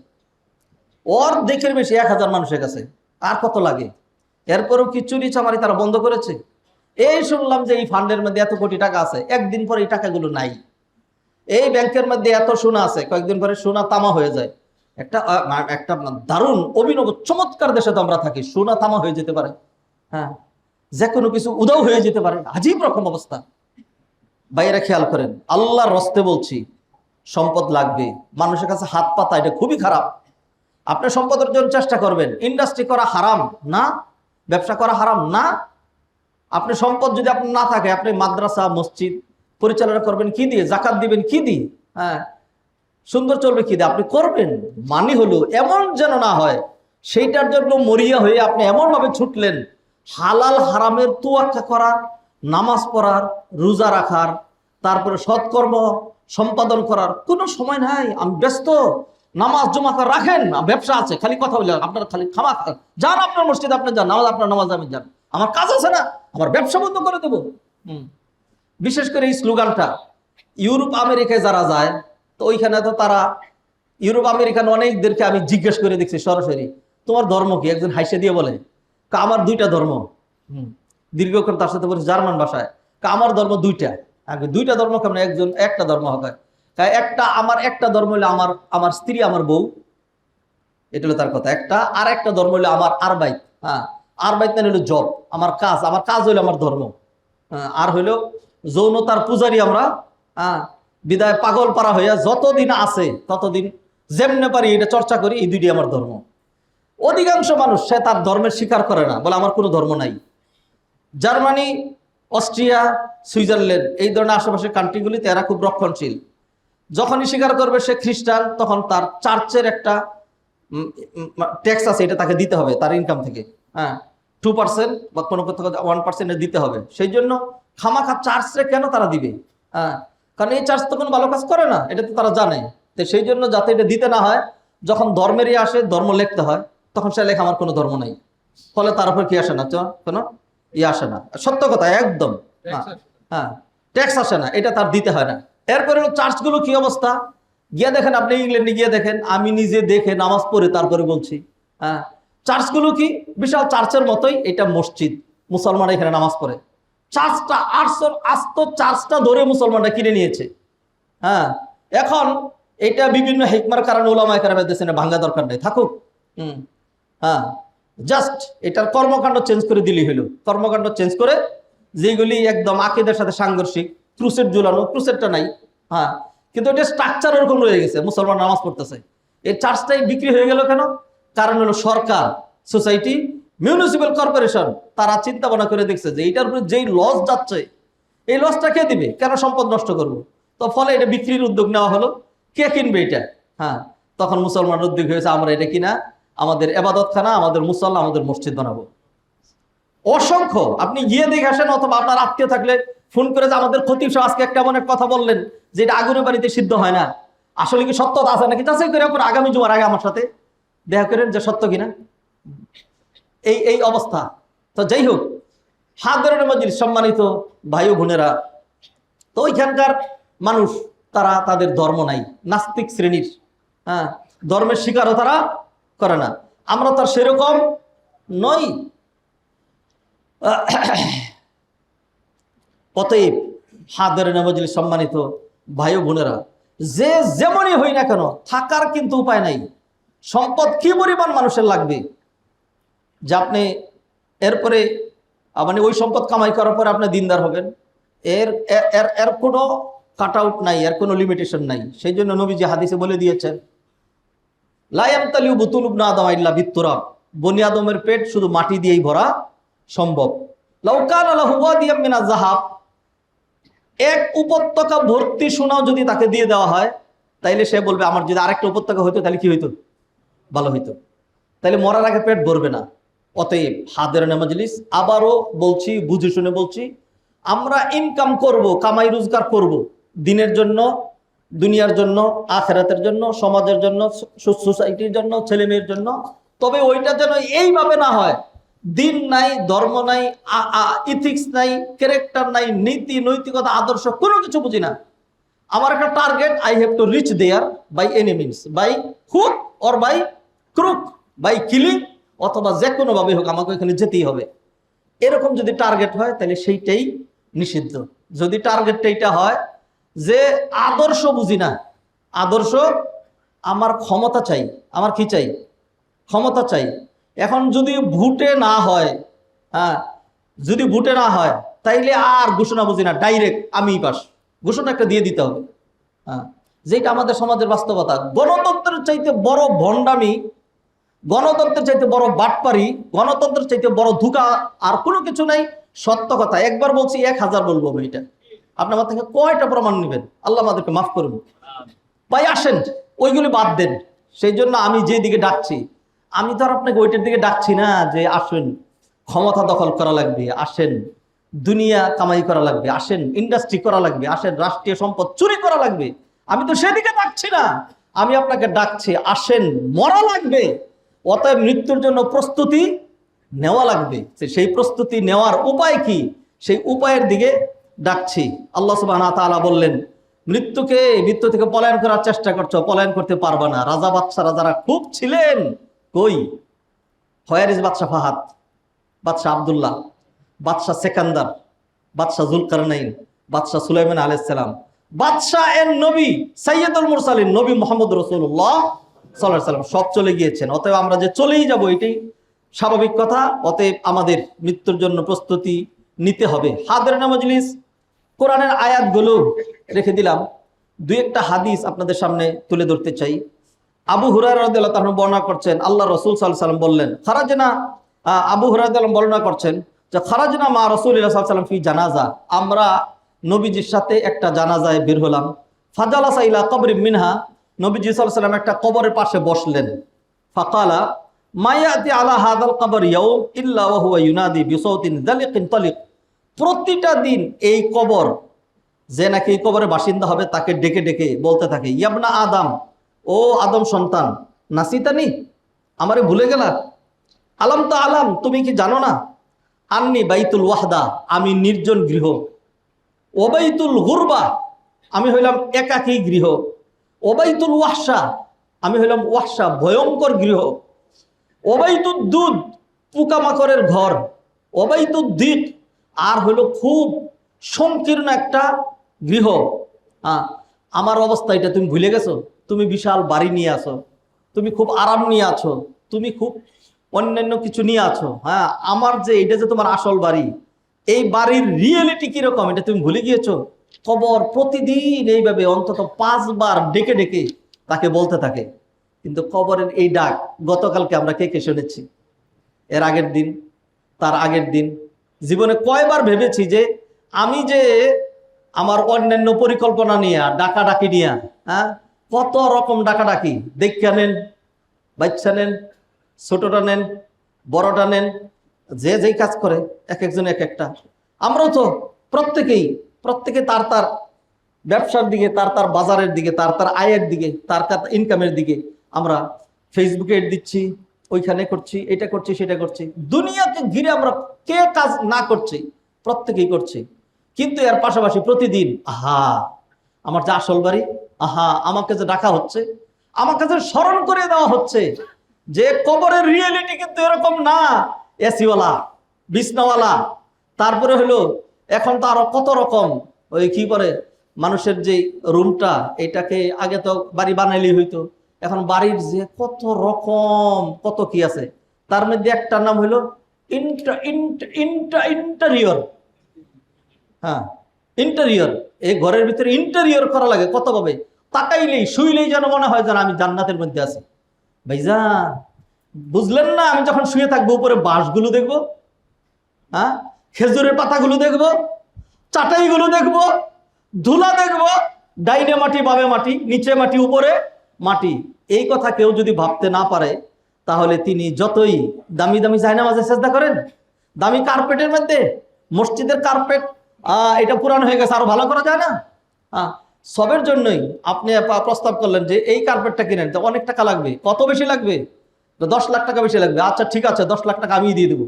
[SPEAKER 1] অর্ধেকের বেশি 1000 মানুষের কাছে। আর কত লাগে? এরপরেও কি চুরি চামারি তারা বন্ধ করেছে? এই শুনলাম যে এই ফান্ডের মধ্যে এত কোটি টাকা আছে, একদিন পরে এই টাকাগুলো নাই। এই ব্যাংকের মধ্যে এত সোনা আছে, কয়েকদিন পরে সোনা তামা হয়ে যায়। একটা দারুণ অভিনব চমৎকার দেশে তো আমরা থাকি, সোনা তামা হয়ে যেতে পারে, হ্যাঁ, যে কোনো কিছু উদাও হয়ে যেতে পারে, আজীব রকম অবস্থা। বাইরে খেয়াল করেন, আল্লাহর রস্তে বলছি, সম্পদ লাগবে, মানুষের কাছে হাত পাতা এটা খুবই খারাপ। আপনি সম্পদ অর্জন চেষ্টা করবেন, ইন্ডাস্ট্রি করা হারাম না, ব্যবসা করা হারাম না। আপনি সম্পদ যদি আপনার না থাকে, আপনি মাদ্রাসা মসজিদ পরিচালনা করবেন কি দিয়ে? জাকাত দিবেন কি দিয়ে? হ্যাঁ, সুন্দর চলবে কি দিয়ে? আপনি করবেন, মানে হলো এমন যেন না হয় সেইটার জন্য মরিয়া হয়ে আপনি এমন ভাবে ছুটলেন, হালাল হারামের তোয়াক্কা করার, নামাজ পড়ার, রোজা রাখার, তারপরে সৎকর্ম সম্পাদন করার কোনো সময় নাই। আমি ব্যস্ত, নামাজ জমা করে রাখেন, ব্যবসা আছে, খালি কথা বলে আপনার খালি খামা যান, আপনার মসজিদে আপনি যান, নামাজ আপনার নামাজ আমি যান, আমার কাজ আছে না, আমার ব্যবসা বন্ধ করে দেবো। বিশেষ করে এই স্লোগানটা ইউরোপ আমেরিকায় যারা যায়, তো ওইখানে তো তারা ইউরোপ আমেরিকান অনেকদেরকে আমি জিজ্ঞেস করে দেখছি সরাসরি, তোমার ধর্ম কি? একজন হাইসে দিয়ে বলে, আমার দুইটা ধর্ম। দীর্ঘক্ষণ তার সাথে বলছি জার্মান ভাষায়, আমার ধর্ম দুইটা। আগে দুইটা ধর্ম কেমন? একজন একটা ধর্ম হবে, আমার একটা ধর্ম হলো আমার স্ত্রী, আমার বউ, এটা হলো তার কথা একটা। আর একটা ধর্ম হলো আমার আরবাইত। হ্যাঁ, আরবাইত মানে হলো জব, আমার কাজ হইলো আমার ধর্ম। হ্যাঁ, আর হইলো যৌনতার পূজারী আমরা। হ্যাঁ, বিদায় পাগল পারা হইয়া যতদিন আছে ততদিন যেমনে পারি এটা চর্চা করি, এই দুইটি আমার ধর্ম। অধিকাংশ মানুষ সে তার ধর্মের স্বীকার করে না, বলে আমার কোনো ধর্ম নাই। জার্মানি, অস্ট্রিয়া, সুইজারল্যান্ড, এই ধরনের আশেপাশের কান্ট্রিগুলিতে এরা খুব রক্ষণশীল। যখনই স্বীকার করবে সে খ্রিস্টান, তখন তার চার্চের একটা ট্যাক্স আছে, এটা তাকে দিতে হবে তার ইনকাম থেকে। হ্যাঁ, 2% বা কোনো কোথাও 1% দিতে হবে। সেই জন্য খামাখা চার্চে কেন তারা দিবে? হ্যাঁ, কারণ এই চার্চ তো কোনো ভালো কাজ করে না, এটা তো তারা জানে। তো সেই জন্য যাতে এটা দিতে না হয়, যখন ধর্মেরই আসে ধর্ম লিখতে হয়, তখন সে লেখা আমার কোনো ধর্ম নাই। ফলে তার উপর কি আসে না, কোনো আসে না। সত্য কথা একদম। হ্যাঁ, ট্যাক্স আসে না, এটা তার দিতে হয় না। এরপরে চার্চগুলো কি অবস্থা গিয়ে দেখেন, আপনি ইংল্যান্ডে গিয়ে দেখেন, আমি নিজে দেখে নামাজ পড়ে তারপরে বলছি। হ্যাঁ, চার্চগুলো কি বিশাল চার্চের মতোই, এটা মসজিদ, মুসলমানরা এখানে নামাজ পড়ে। চার্চটা আস্ত চার্চটা ধরে মুসলমানরা কিনে নিয়েছে। হ্যাঁ, এখন এটা বিভিন্ন হিকমার কারণে ওলামায়ে কেরামের দেশে ভাঙ্গা দরকার নেই, থাকুক। হ্যাঁ, জাস্ট এটার কর্মকাণ্ড চেঞ্জ করে দিলেই হলো। কর্মকাণ্ড চেঞ্জ করে যেগুলি একদম আকীদার সাথে সাংঘর্ষিক, ক্রুসেড ঝুলানো, ক্রুসেডটা নাই। হ্যাঁ, কিন্তু এটা স্ট্রাকচার ওরকম রয়ে গেছে, মুসলমান নামাজ পড়তেছে। এই চার্চটাই বিক্রি হয়ে গেল কেন? কারণ হলো সরকার, সোসাইটি, মিউনিসিপ্যাল কর্পোরেশন তারা চিন্তা ভাবনা করে দেখছে যে এইটার উপরে যেই লস যাচ্ছে, এই লসটা কে দিবে? কেন সম্পদ নষ্ট করবো? তো ফলে এটা বিক্রির উদ্যোগ নেওয়া হলো। কে কিনবে এটা? হ্যাঁ, তখন মুসলমান উদ্যোগ হয়েছে, আমরা এটা কিনা আমাদের এবাদতখানা, আমাদের মুসল্লা, আমাদের মসজিদ বানাবো। অসংখ্য আপনি গিয়ে দেখে আসেন, অথবা আপনার আত্মীয় থাকলে ফোন করে যে আমাদের খতিব সাহেব আজকে একটা এমন এক কথা বললেন যে এটা আগুনের বাড়িতে সিদ্ধ হয় না, আসলে কি সত্যতা আছে নাকি যাচাই করে পরে আগামী জুমার আগে আমার সাথে দেখা করেন যে সত্য কিনা। এই অবস্থা। তো যাই হোক, হাদিরিন মাহফিল সম্মানিত ভাই ও বোনেরা, তো ওইখানকার মানুষ তারা তাদের ধর্ম নাই, নাস্তিক শ্রেণীর। হ্যাঁ, ধর্মের স্বীকারও তারা করে না। আমরা তার সেরকম নই। অতএব হাদিরিন মাহফিল সম্মানিত ভাই ও বোনেরা, যে যেমনই হই না কেন, থাকার কিন্তু উপায় নাই। সম্পদ কি পরিমাণ মানুষের লাগবে যে আপনি এরপরে মানে ওই সম্পদ কামাই করার পরে আপনি দিনদার হবেন, এর এর এর কোনো কাট আউট নাই, এর কোনো লিমিটেশন নাই। সেই জন্য নবীজি হাদিসে বলে দিয়েছেন, লা ইয়ামতালিউ বুতুন ইবনে আদম ইল্লা বিত্তুরাব, বনি আদমের পেট শুধু মাটি দিয়েই ভরা সম্ভব। লাউ কানা লাহু ওয়াদিয়াম মিনাজ যাহাব, এক উপত্যকা ভর্তি সোনাও যদি তাকে দিয়ে দেওয়া হয়, তাইলে সে বলবে আমার যদি আরেকটা উপত্যকা হইতো তাহলে কি হইতো, ভালো হইতো। তাইলে মরার আগে পেট ভরবে না। অতএব হাদিরিন মাজলিস, আবারও বলছি, বুঝে শুনে বলছি, আমরা ইনকাম করব, কামাই রোজগার করব, দিনের জন্য, দুনিয়ার জন্য, আখিরাতের জন্য, সমাজের জন্য, সোসাইটির জন্য, ছেলে মেয়ের জন্য। তবে ওইটা যেন এইভাবে না হয়, দিন নাই, ধর্ম নাই, ইথিক্স নাই, ক্যারেক্টার নাই, নীতি নৈতিকতা আদর্শ কোনো কিছু বুঝি না। আমার একটা target, I have to reach there by any means, by hook or by crook, by killing, অথবা যে কোনোভাবে হোক আমাকে এখানে যেতেই হবে। এরকম যদি টার্গেট হয় তাহলে সেইটাই নিষিদ্ধ। যদি টার্গেটটা এইটা হয় যে আদর্শ বুঝি না, আদর্শ আমার ক্ষমতা চাই, আমার কি চাই, ক্ষমতা চাই। এখন যদি ভোটে না হয়, হ্যাঁ, যদি ভোটে না হয় তাইলে আর ঘোষণা বুঝি না, ডাইরেক্ট আমি পাস, ঘোষণা একটা দিয়ে দিতে হবে। হ্যাঁ, যেটা আমাদের সমাজের বাস্তবতা। গণতন্ত্রের চাইতে বড় ভণ্ডামি, গণতন্ত্রের চাইতে বড় বাটপারি, গণতন্ত্রের চাইতে বড় ধোঁকা আর কোনো কিছু নাই। সত্য কথা একবার বলছি, 1000 বলবো। এটা আপনি আমার থেকে কয়টা প্রমাণ নেবেন? আল্লাহ আমাদেরকে মাফ করুন। ভাই আসেন, ওইগুলি বাদ দেন। সেই জন্য আমি যে দিকে ডাকছি, আমি তো আর আপনাকে ওইটার দিকে ডাকছি না যে আসেন ক্ষমতা দখল করা লাগবে, আসেন। দুনিয়া কামাই করা লাগবে, আসেন। ইন্ডাস্ট্রি করা লাগবে, আসেন। রাষ্ট্রীয় সম্পদ চুরি করা লাগবে, আমি তো সেদিকে ডাকছি না, আমি আপনাকে ডাকছি, আসেন। মরা লাগবে, অতএব মৃত্যুর জন্য প্রস্তুতি নেওয়া লাগবে। সেই প্রস্তুতি নেওয়ার উপায় কি, সেই উপায়ের দিকে ডাকছি। আল্লাহ সুবহানাহু ওয়া তাআলা বললেন, মৃত্যু থেকে পলায়ন করার চেষ্টা করছো, পলায়ন করতে পারবে না। রাজা বাদশারা যারা খুব ছিলেন, কই? হয়ারিজ বাদশাহ ফাহাদ, বাদশাহ আব্দুল্লাহ, বাদশাহ সেকান্দার, বাদশাহ জুলকারনাইন, বাদশাহ সুলাইমান আলাইহিস সালাম, বাদশাহ এর নবী সাইয়্যিদুল মুরসালিন নবী মুহাম্মদ রাসূলুল্লাহ সাল্লাল্লাহু আলাইহি ওয়াসাল্লাম সব চলে গিয়েছেন। অতএব আমরা যে চলেই যাব এটাই স্বাভাবিক কথা। অতএব আমাদের মৃত্যুর জন্য প্রস্তুতি নিতে হবে। হাদিরিন মাজলিস, কোরআনের আয়াতগুলো রেখে দিলাম, দুই একটা হাদিস আপনাদের সামনে তুলে ধরতে চাই। আবু হুরায়রা রাদিয়াল্লাহু তাআলা বর্ণনা করছেন, আল্লাহ রাসূল সাল্লাল্লাহু আলাইহি ওয়াসাল্লাম বললেন, খারাজনা, আবু হুরায়রা রাদিয়াল্লাহু বর্ণনা করছেন যে খারাজনা মা রাসূলিল্লাহ সাল্লাল্লাহু আলাইহি ওয়াসাল্লাম ফি জানাজা, আমরা নবীজির সাথে একটা জানাজায় বের হলাম। ফাজালাসা ইলা কবরিন মিনহা, নবীজি সাল্লাল্লাহু আলাইহি ওয়াসাল্লাম একটা কবরের পাশে বসলেন। ফাকালা মা ইয়াতি আলা হাযাল কবর ইয়াউম ইল্লা ওয়া হুয়া ইউনাদি বিসাউতিন যালিকিন তালিক, প্রতিটা দিন এই কবর, যে নাকি এই কবরের বাসিন্দা হবে, তাকে ডেকে ডেকে বলতে থাকে, ইয়াবনা আদম, ও আদম সন্তান, নাসিতানি, আমারে ভুলে গেলা? আলাম তো আলাম, তুমি কি জানো না? আন্নি বাইতুল ওয়াহদা, আমি নির্জন গৃহ। ওবাইতুল গুরবা, আমি হইলাম একাকী গৃহ। ওবাইতুল ওয়াহশা, আমি হইলাম ওয়াহশা, ভয়ঙ্কর গৃহ। ওবাইতুদ দুধ, পোকামাকড়ের ঘর। ওবাইতুদ দিক, আর হইল খুব সংকীর্ণ একটা গৃহ। আমার অবস্থা এটা তুমি ভুলে গেছো? তুমি বিশাল বাড়ি নিয়ে আছো, তুমি খুব আরাম নিয়ে আছো, তুমি খুব অন্যান্য কিছু নিয়ে আছো। হ্যাঁ, আমার যে এটা যে তোমার আসল বাড়ি, এই বাড়ির রিয়েলিটি কিরকম এটা তুমি ভুলে গিয়েছো। কবর প্রতিদিন এইভাবে অন্তত 5 বার ডেকে ডেকে তাকে বলতে থাকে। কিন্তু কবরের এই ডাক গতকালকে আমরা কে কে শুনেছি? এর আগের দিন, তার আগের দিন, জীবনে কয়বার ভেবেছি যে আমি যে আমার অন্যান্য পরিকল্পনা নিয়ে ডাকাডাকি নিয়ে, হ্যাঁ, কত রকম ডাকাডাকি, দেখা নেন, বাচ্চা নেন, ছোটটা নেন, বড়টা নেন, যে যেই কাজ করে এক একজন এক একটা। আমরাও তো প্রত্যেকে তার তার ব্যবসার দিকে, তার তার বাজারের দিকে, তার তার আয়ের দিকে, তার তার ইনকামের দিকে আমরা ফেসবুকে এড দিচ্ছি, ওইখানে করছি, এটা করছি, সেটা করছি। দুনিয়াকে ঘিরে আমরা কে কাজ না করছি? প্রত্যেকেই করছি। কিন্তু এর পাশাপাশি প্রতিদিন, আহা আমার যে আসল বাড়ি, আহা আমাকে যে ডাকা হচ্ছে, আমাকে যে স্মরণ করে দেওয়া হচ্ছে যে কবরের রিয়েলিটি কিন্তু এরকম না। এসিওয়ালা, বিছনাওয়ালা, তারপরে হলো এখন তো আরো কত রকম, ওই কি করে মানুষের যে রুমটা, এটাকে আগে তো বাড়ি বানাইলেই হইতো, এখন বাড়ির যে কত রকম কত কি আছে, তার মধ্যে একটা নাম হইলো ইন্টেরিয়র। হ্যাঁ, ইন্টেরিয়র। এই ঘরের ভিতরে ইন্টেরিয়র করা লাগে কত ভাবে, তাকাইলেই শুইলেই যেন মনে হয় যেন আমি জান্নাতের মধ্যে আছি। ভাইজান বুঝলেন না, আমি যখন শুয়ে থাকবো উপরে বাঁশগুলো দেখবো, হ্যাঁ, খেজুরের পাতাগুলো দেখবো, চাটাইগুলো দেখবো, ধুলা দেখবো, ডাইনে মাটি, বামে মাটি, নিচে মাটি, উপরে মাটি। এই কথা কেউ যদি ভাবতে না পারে, তাহলে তিনি যতই দামি দামি জায়নামাজে সেজদা করেন, দামি কার্পেটের মধ্যে, মসজিদের কার্পেট এটা পুরানো হয়ে গেছে, আরো ভালো করা যায় না? সবের জন্যই আপনি প্রস্তাব করলেন যে এই কার্পেটটা কিনেন, তো অনেক টাকা লাগবে। কত বেশি লাগবে? 10 লাখ টাকা বেশি লাগবে। আচ্ছা ঠিক আছে, 10 লাখ টাকা আমি দিয়ে দেবো।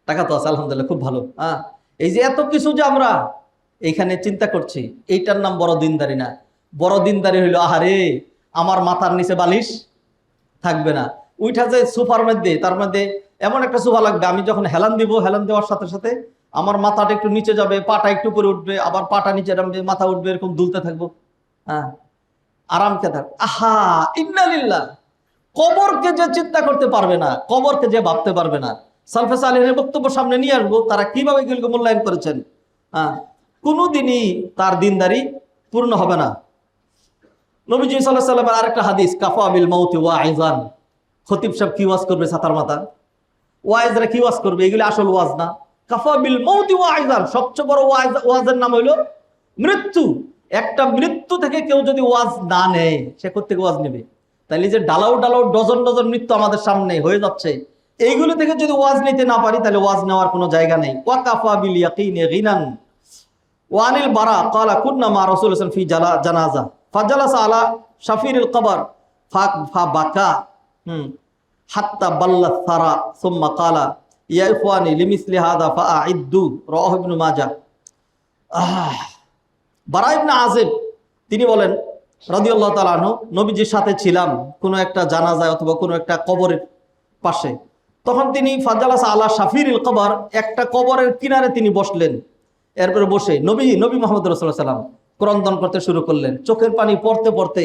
[SPEAKER 1] টাকা তো আছে আলহামদুলিল্লাহ, খুব ভালো। এই যে এত কিছু যে আমরা এইখানে চিন্তা করছি, এইটার নাম বড় দিনদারি না। বড় দিনদারি হইলো, আহারে আমার মাথার নিচে বালিশ থাকবে না, উইঠা যে সোফার মধ্যে, তার মধ্যে এমন একটা সোফা লাগবে, আমি যখন হেলান দিব, হেলান দেওয়ার সাথে সাথে আমার মাথাটা একটু নিচে যাবে, পাটা একটু উপরে উঠবে, আবার পাটা নিচে নামবে, মাথা উঠবে, এরকম দুলতে থাকবো। আরাম কে থাক। আহা ইন্নালিল্লাহ। কবরকে যে চিন্তা করতে পারবে না, কবরকে যে ভাবতে পারবে না, সালফে সালেহিনের বক্তব্য সামনে নিয়ে আসবো, তারা কিভাবে এগুলোকে মূল্যায়ন করেছেন। কোনোদিনই তার দিনদারি পূর্ণ হবে না। নবীজি সাল্লাল্লাহু আলাইহি ওয়াসাল্লামের আরেকটা হাদিস, কাফা বিল মাউতি ওয়াইজান। খতিব সাহেব কি ওয়াজ করবে ছাতার মাথা, ওয়াইজরা কি ওয়াজ করবে, এগুলো আসল ওয়াজ না। কাফা বিল মাউতি ওয়াইজান, সবচেয়ে বড় ওয়াজের নাম হইলো মৃত্যু। একটা মৃত্যু থেকে কেউ যদি ওয়াজ না নেয়, সে কোত্থেকে ওয়াজ নেবে? তাইলে যে ডালাও ডালাও ডজন ডজন মৃত্যু আমাদের সামনে হয়ে যাচ্ছে, এইগুলো থেকে যদি ওয়াজ নিতে না পারি তাহলে ওয়াজ নেওয়ার কোনো জায়গা নেই। ওয়াকাফা বিল ইয়াকিনি গিনান। ওয়ানিল বারা ক্বালা কুন্না মা রাসূলিল্লাহ সাল্লাল্লাহু আলাইহি ওয়াসাল্লাম ফি জানাজা ফাজালাসা আলা শাফিরিল কবর ফাবাকা হাত্তা বাল্লাত সারা সুম্মা ক্বালা ইয়া ইখওয়ানি লিমিসলি হাযা ফাআইদ্দু রাওয়াহু ইবনে মাজাহ। বারা ইবনে আযিব তিনি বলেন রাদিয়াল্লাহু তাআলা আনহু, নবীজির সাথে ছিলাম কোনো একটা জানাজায় অথবা কোনো একটা কবরের পাশে। তখন তিনি ফাজালাসা আলা শাফিরিল কবর, একটা কবরের কিনারে তিনি বসলেন। এরপরে বসে নবী মুহাম্মদ রাসূলুল্লাহ সাল্লাল্লাহু আলাইহি ওয়াসাল্লাম ক্রন্দন করতে শুরু করলেন, চোখের পানি পড়তে পড়তে।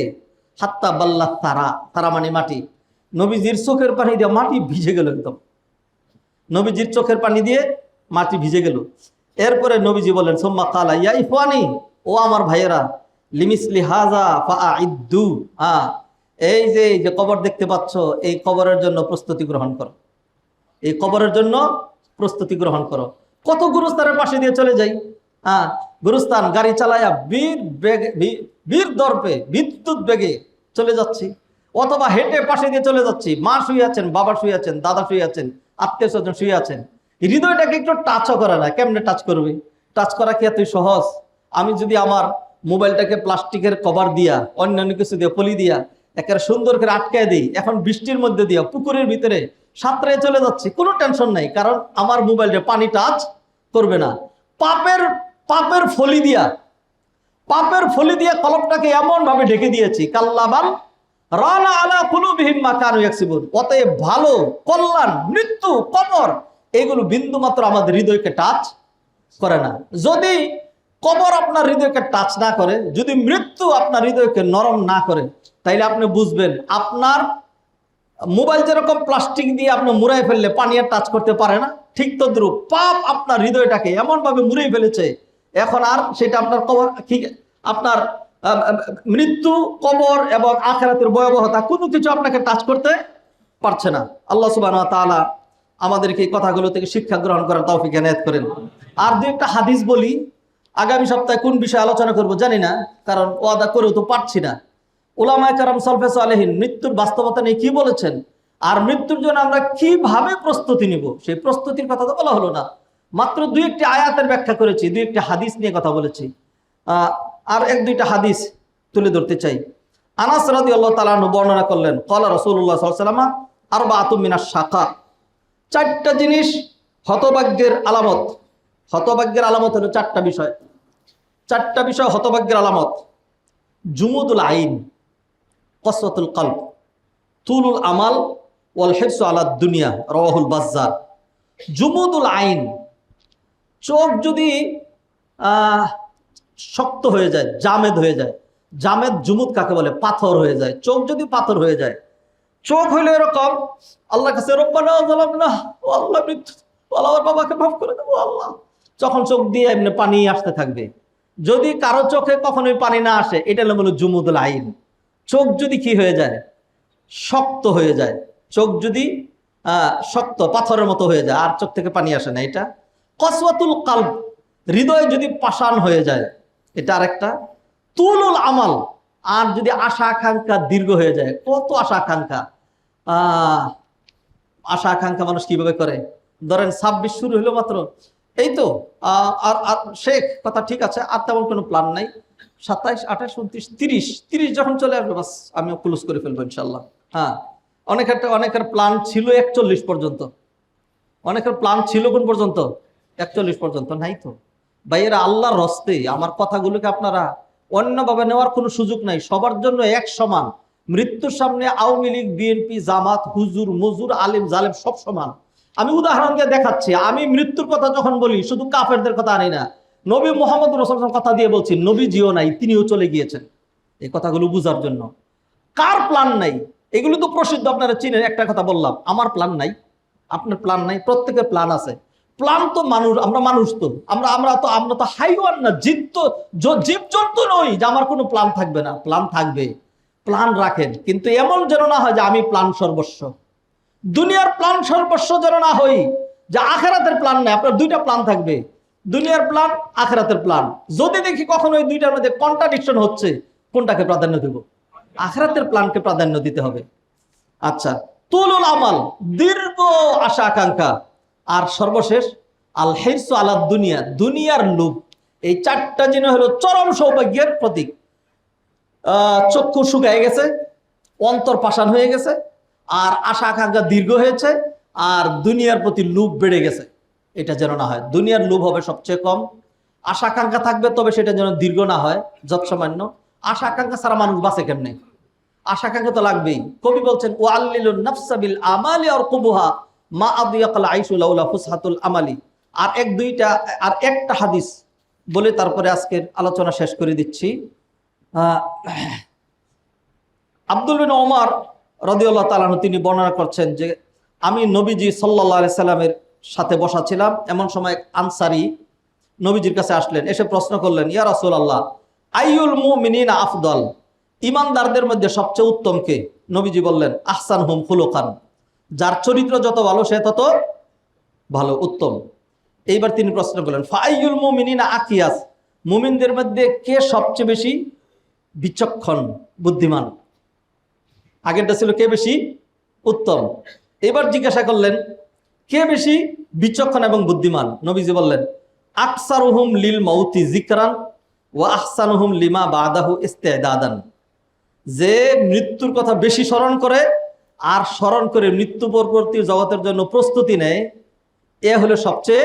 [SPEAKER 1] হাত্তা বাল্লাত তারা, তারা মানে মাটি। নবীজির চোখের পানি দিয়ে মাটি ভিজে গেল একদম। নবীজির চোখের পানি দিয়ে মাটি ভিজে গেল। এরপরে নবীজি বললেন সুম্মা ক্বালা ইয়া ইখওয়ানি, ও আমার ভাইয়েরা, লিমিসলি হাযা ফাআইদ্দু, এই যে কবর দেখতে পাচ্ছ, এই কবরের জন্য প্রস্তুতি গ্রহণ করো, এই কবরের জন্য প্রস্তুতি গ্রহণ করো। কত গুরুস্থানের পাশে দিয়ে চলে যাই, গুরুস্থান গাড়ি চালায়া বীর দর্পে বিদ্যুৎ বেগে চলে যাচ্ছি, অথবা হেঁটে পাশে দিয়ে চলে যাচ্ছি। মা শুয়ে আছেন, বাবা শুয়ে আছেন, দাদা শুয়ে আছেন, আত্মীয় স্বজন শুয়ে আছেন। হৃদয়টাকে একটু টাচও করে না, কেমনে টাচ করবে? টাচ করা কি এতই সহজ? আমি যদি আমার মোবাইলটাকে প্লাস্টিকের কভার দিয়া, অন্যান্য কিছু দিয়ে পলি দিয়া একেবারে সুন্দর করে আটকায় দিই, এখন বৃষ্টির মধ্যে দিয়া পুকুরের ভিতরে সাঁতরায় চলে যাচ্ছি, কোনো টেনশন নাই, কারণ আমার মোবাইলটা পানি টাচ করবে না। পাপের ফলি দিয়া কলবটাকে এমন ভাবে ঢেকে দিয়েছি, কাল্লাবাল রানা আলা কুলুবিহিম মা কানু ইয়াকসিবুন। অতএব ভালো, কল্যাণ, মৃত্যু, কবর এগুলো বিন্দু মাত্র আমাদের হৃদয়কে টাচ করে না। যদি কবর আপনার হৃদয়কে টাচ না করে, যদি মৃত্যু আপনার হৃদয়কে নরম না করে, তাইলে আপনি বুঝবেন আপনার মোবাইল যেরকম প্লাস্টিক দিয়ে আপনি মুড়াই ফেললে পানি আর টাচ করতে পারে না, ঠিক তদ্রুপ পাপ আপনার হৃদয়টাকে এমন ভাবে মুড়িয়ে ফেলেছে, এখন আর সেটা আপনার কবর, আপনার মৃত্যু, কবর এবং আখিরাতের ভয়াবহতা কোনো কিছু আপনাকে টাচ করতে পারছে না। আল্লাহ সুবহানাহু ওয়া তাআলা আমাদেরকে এই কথাগুলো থেকে শিক্ষা গ্রহণ করার তৌফিক এনায়েত করেন। আর দুই একটা হাদিস বলি, আগামী সপ্তাহে কোন বিষয়ে আলোচনা করব জানি না, কারণ ওয়াদা করেও তো পারছি না। উলামায়ে কেরাম সালফে সালেহিন মৃত্যুর বাস্তবতা নিয়ে কি বলেছেন, আর মৃত্যুর জন্য আমরা কিভাবে প্রস্তুতি নিব, সেই প্রস্তুতির কথা তো বলা হলো না। মাত্র দুই একটি আয়াতের ব্যাখ্যা করেছি, দুই একটি হাদিস নিয়ে কথা বলেছি। আর এক দুইটা হাদিস তুলে ধরতে চাই। আনাস রাদিয়াল্লাহু তাআলা আনহু বর্ণনা করলেন, ক্বালা রাসূলুল্লাহ সাল্লাল্লাহু আলাইহি ওয়াসাল্লাম আরবাআতুম মিনাশ শাকা, চারটা জিনিস হতভাগ্যের আলামত। হতভাগ্যের আলামত হলো চারটা বিষয়, চারটা বিষয় হতভাগ্যের আলামত। জুমুদুল আইন, কসওয়াতুল কলব, তুলুল আমাল, ওয়াল হিরসু আলাদ দুনিয়া, রাওয়াহুল বাজ্জার। জুমুদুল আইন, চোখ যদি শক্ত হয়ে যায়, জামেদ হয়ে যায়। জামেদ জুমুদ কাকে বলে? পাথর হয়ে যায়। চোখ যদি পাথর হয়ে যায়, চোখ হইলে এরকম, আল্লাহর কাছে রব্বানা যালামনা, ও আল্লাহ মৃত্যু, আমার বাবাকে মাফ করে দেবো আল্লাহ, যখন চোখ দিয়ে এমনি পানি আসতে থাকবে। যদি কারো চোখে কখনোই পানি না আসে, এটা হলো জুমুদুল আইন। চোখ যদি কি হয়ে যায়? শক্ত হয়ে যায়। চোখ যদি শক্ত পাথরের মতো হয়ে যায়, আর চোখ থেকে পানি আসে না, এটা। কসওয়াতুল কলব, হৃদয় যদি পাষাণ হয়ে যায়, এটা আরেকটা। তুলুল আমাল, আর যদি আশা আকাঙ্ক্ষা দীর্ঘ হয়ে যায়। কত আশা আকাঙ্ক্ষা, আশা আকাঙ্ক্ষা মানুষ কিভাবে করে? ধরেন 26 শুরু হলো মাত্র, এই তো আর শেখ কথা ঠিক আছে, আর তেমন কোনো প্ল্যান নাই। 27, 28, 29, 30 যখন চলে আসবে, বাস আমিও ক্লোজ করে ফেলবো ইনশাল্লাহ। হ্যাঁ, অনেকের প্ল্যান ছিল 41 পর্যন্ত, অনেকের প্ল্যান ছিল কোন পর্যন্ত? 41 পর্যন্ত। নাই তো ভাইয়েরা, আল্লাহর হস্তে আমার কথাগুলোকে আপনারা অন্যভাবে নেওয়ার কোনো সুযোগ নাই। সবার জন্য এক সমান। মৃত্যুর সামনে আওয়ামী লীগ, বিএনপি, জামাত, হুজুর, মজুর, আলিম, জালেম সব সমান। আমি উদাহরণ দিয়ে দেখাচ্ছি। আমি মৃত্যুর কথা যখন বলি, শুধু কাফেরদের কথা আনি না, নবী মুহাম্মদ রাসূলুল্লাহ কথা দিয়ে বলছি। নবীজিও নাই, তিনিও চলে গিয়েছেন। এই কথাগুলো বুঝার জন্য। কার প্ল্যান নাই? এগুলো তো প্রসিদ্ধ, আপনারা চিনেন। একটা কথা বললাম, আমার প্ল্যান নাই, আপনার প্ল্যান নাই, প্রত্যেকের প্ল্যান আছে। প্ল্যান তো মানুষ, আমরা মানুষ তো, আমরা তো হাইওয়ান না, জীবজন্তু নই যে আমার কোনো প্ল্যান থাকবে না। প্ল্যান থাকবে, প্ল্যান রাখেন, কিন্তু এমন যেন না হয় যে আমি প্ল্যান সর্বস্ব। দুনিয়ার প্ল্যান সর্বস্ব যেন না হই যে আখিরাতের প্ল্যান নাই। আপনার দুইটা প্ল্যান থাকবে, দুনিয়ার প্ল্যান, আখিরাতের প্ল্যান। যদি দেখি কখনো এই দুইটার মধ্যে কন্ট্রাডিকশন হচ্ছে, কোনটাকে প্রাধান্য দেব? আখিরাতের প্ল্যানকে প্রাধান্য দিতে হবে। আচ্ছা, তুলুল আমাল, দীর্ঘ আশা আকাঙ্ক্ষা, আর সর্বশেষ আল হিরসু আলা দুনিয়া, দুনিয়ার লোভ। এই চারটা জিনিস হলো চরম সৌভাগ্যের প্রতীক। চক্ষু শুকায় গেছে, অন্তর পাষাণ হয়ে গেছে, আর আশা আকাঙ্ক্ষা দীর্ঘ হয়েছে, আর দুনিয়ার প্রতি লোভ বেড়ে গেছে। এটা যেন না হয়। দুনিয়ার লোভ হবে সবচেয়ে কম, আশা আকাঙ্ক্ষা থাকবে, তবে সেটা যেন দীর্ঘ না হয়, যৎসামান্য। আশা আকাঙ্ক্ষা ছাড়া মানুষ বাঁচে কেমনে? আশা আকাঙ্ক্ষা তো লাগবেই। কবি বলছেন ওয়াল্লিলুন নাফসা বিল আমালি আরকুবুহা মা আদিয়াকাল আইশু লাউলা ফুসহাতুল আমালি। আর একটা হাদিস বলে তারপরে আজকের আলোচনা শেষ করে দিচ্ছি। আব্দুল বিন ওমর রাদিয়াল্লাহু তাআলা আনহু তিনি বর্ণনা করছেন যে আমি নবীজি সাল্লাল্লাহু আলাইহি সাল্লামের সাথে বসা ছিলাম। এমন সময় আনসারী নবীজির কাছে আসলেন, এসে প্রশ্ন করলেন, ইয়া রাসূলুল্লাহ আইয়ুল মুমিনিনা আফদল, ইমানদারদের মধ্যে সবচেয়ে উত্তম কে? নবীজি বললেন আহসানহুম খুলুকান, যার চরিত্র যত ভালো সে তত ভালো, উত্তম। এইবার তিনি প্রশ্ন করলেন ফাইয়ুল মুমিনিনা আকিয়াস, মুমিনদের মধ্যে কে সবচেয়ে বেশি বিচক্ষণ, বুদ্ধিমান? আগেরটা ছিল কে বেশি উত্তম। এবার জিজ্ঞাসা করলেন কে বেশি বিচক্ষণ এবং বুদ্ধিমান? নবীজি বললেন আকসারুহুম লিল মাউতি যিকরান ওয়া আহসানুহুম লিমা বাদাহু ইস্তেদাদান, যে মৃত্যুর কথা বেশি স্মরণ করে আর স্মরণ করে মৃত্যু পরবর্তী জগতের জন্য প্রস্তুতি নেয়, এ হলো সবচেয়ে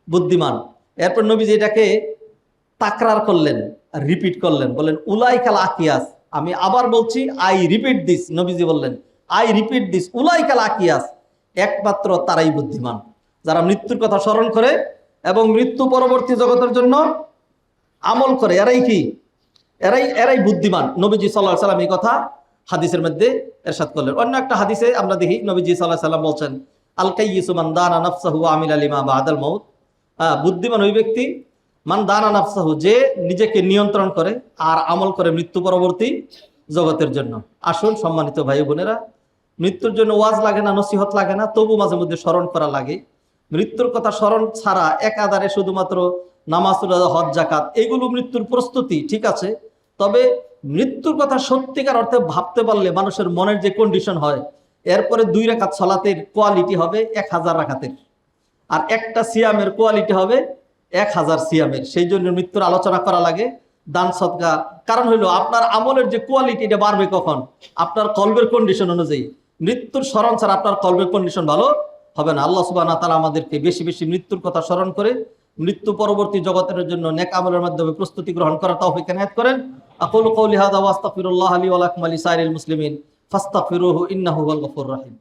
[SPEAKER 1] বুদ্ধিমান। এরপর নবীজি এটাকে তাকরার করলেন, রিপিট করলেন, বললেন উলাইকাল আকিয়াস, আমি আবার বলছি আই রিপিট দিস। নবীজি বললেন আই রিপিট দিস উলাইকাল আকিয়াস, একমাত্র তারাই বুদ্ধিমান, যারা মৃত্যুর কথা স্মরণ করে এবং মৃত্যু পরবর্তী জগতের জন্য আমল করে। এরাই কি? এরাই বুদ্ধিমান। নবীজি সাল্লাল্লাহু আলাইহি সাল্লাম এই কথা হাদিসের মধ্যে ইরশাদ করলেন। অন্য একটা হাদিসে আমরা দেখি নবীজি সাল্লাল্লাহু আলাইহি সাল্লাম বলছেন আল কাইয়িসু মান দানা নাফসাহু ওয়া আমিলা লিমা বাদাল মাউত, বুদ্ধিমান ওই ব্যক্তি মান দানা নাফসাহু, যে নিজেকে নিয়ন্ত্রণ করে আর আমল করে মৃত্যু পরবর্তী জগতের জন্য। আসুন সম্মানিত ভাই বোনেরা, মৃত্যুর জন্য ওয়াজ লাগে না, নসিহত লাগে না, তবু মাঝে মধ্যে স্মরণ করা লাগে। মৃত্যুর কথা স্মরণ ছাড়া একাধারে শুধুমাত্র নামাজ, রোজা, হজ, যাকাত এগুলো মৃত্যুর প্রস্তুতি, ঠিক আছে। তবে মৃত্যুর কথা সত্যিকার অর্থে ভাবতে পারলে মানুষের মনের যে কন্ডিশন হয়, এরপরে 2 রাকাত সালাতের কোয়ালিটি হবে 1000 রাকাতের, আর একটা সিয়ামের কোয়ালিটি হবে 1000 সিয়ামের। সেই জন্য মৃত্যুর আলোচনা করা লাগে, দান সদকা। কারণ হইলো আপনার আমলের যে কোয়ালিটি এটা বাড়বে কখন? আপনার কলবের কন্ডিশন অনুযায়ী। মৃত্যুর স্মরণ ছাড়া আপনার কলবের কন্ডিশন ভালো হবে না। আল্লাহ সুবহানাহু ওয়া তাআলা আমাদেরকে বেশি বেশি মৃত্যুর কথা স্মরণ করে মৃত্যু পরবর্তী জগতের জন্য নেক আমলের মাধ্যমে প্রস্তুতি গ্রহণ করার তৌফিক এনায়েত করেন। আকুলু কওলি হাযা ওয়া আস্তাগফিরুল্লাহ লি ওয়া লাকুম ওয়া লিসাইরিল মুসলিমিন ফাস্তাগফিরুহু ইন্নাহু হুয়াল গফুরুর রহিম।